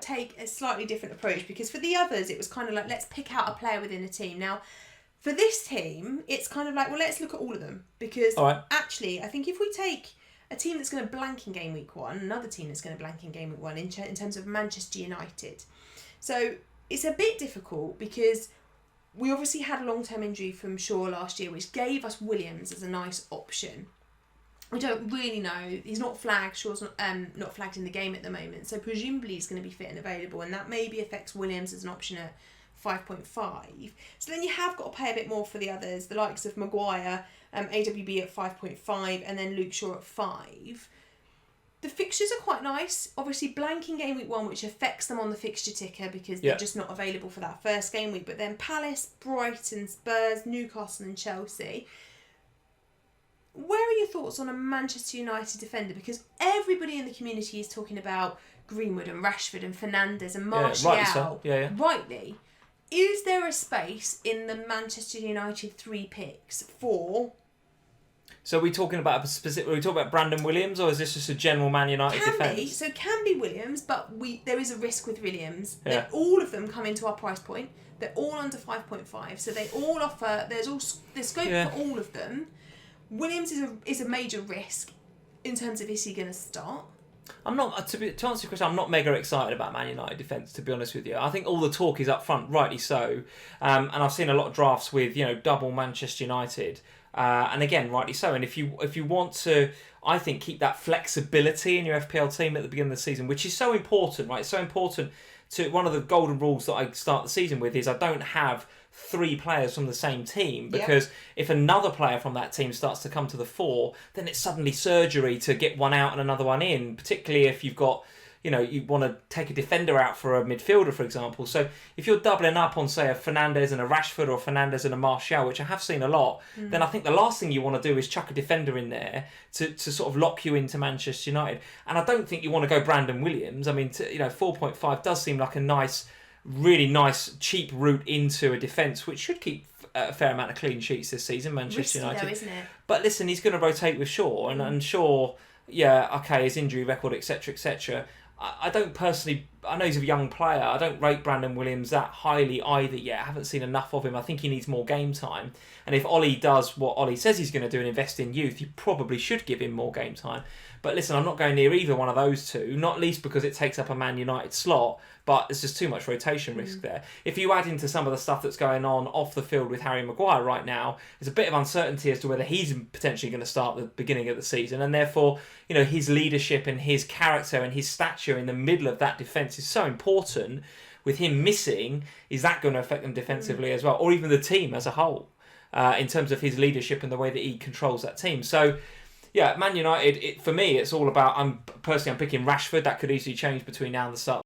take a slightly different approach, because for the others it was kind of like, let's pick out a player within a team. Now, for this team, it's kind of like, well, let's look at all of them, because actually, I think if we take a team that's going to blank in game week 1, another team that's going to blank in game week 1 in terms of Manchester United. So it's a bit difficult because we obviously had a long-term injury from Shaw last year, which gave us Williams as a nice option. We don't really know. He's not flagged. Shaw's not flagged in the game at the moment. So presumably he's going to be fit and available, and that maybe affects Williams as an option at 5.5. So then you have got to pay a bit more for the others, the likes of Maguire, AWB at 5.5, and then Luke Shaw at 5. The fixtures are quite nice. Obviously, blanking game week 1, which affects them on the fixture ticker because they're just not available for that first game week. But then Palace, Brighton, Spurs, Newcastle and Chelsea. Where are your thoughts on a Manchester United defender? Because everybody in the community is talking about Greenwood and Rashford and Fernandes and Martial. Rightly so. Rightly. Is there a space in the Manchester United 3 picks for... So are we talking about a specific... Are we talking about Brandon Williams, or is this just a general Man United defence? Can be Williams, but there is a risk with Williams. That all of them come into our price point. They're all under 5.5, so they all offer... There's scope for all of them. Williams is a major risk in terms of, is he going to start? I'm not, to answer your question, I'm not mega excited about Man United defence, to be honest with you. I think all the talk is up front, rightly so. And I've seen a lot of drafts with, double Manchester United. And again, rightly so. And if you want to, I think, keep that flexibility in your FPL team at the beginning of the season, which is so important, right? It's so important. To one of the golden rules that I start the season with is I don't have 3 players from the same team, because if another player from that team starts to come to the fore, then it's suddenly surgery to get one out and another one in, particularly if you've got, you want to take a defender out for a midfielder, for example. So if you're doubling up on, say, a Fernandes and a Rashford, or Fernandes and a Martial, which I have seen a lot, then I think the last thing you want to do is chuck a defender in there to sort of lock you into Manchester United. And I don't think you want to go Brandon Williams. I mean, 4.5 does seem like a nice, really nice, cheap route into a defence, which should keep a fair amount of clean sheets this season, Manchester United. Though, isn't it? But listen, he's going to rotate with Shaw, and Shaw, his injury record, etc., etc. I don't personally... I know he's a young player. I don't rate Brandon Williams that highly either yet. I haven't seen enough of him. I think he needs more game time. And if Ollie does what Ollie says he's going to do and invest in youth, you probably should give him more game time. But listen, I'm not going near either one of those two, not least because it takes up a Man United slot, but there's just too much rotation risk there. If you add into some of the stuff that's going on off the field with Harry Maguire right now, there's a bit of uncertainty as to whether he's potentially going to start the beginning of the season, and therefore, his leadership and his character and his stature in the middle of that defence is so important. With him missing, is that going to affect them defensively as well, or even the team as a whole, in terms of his leadership and the way that he controls that team? So, Man United, for me, it's all about... I'm picking Rashford. That could easily change between now and the start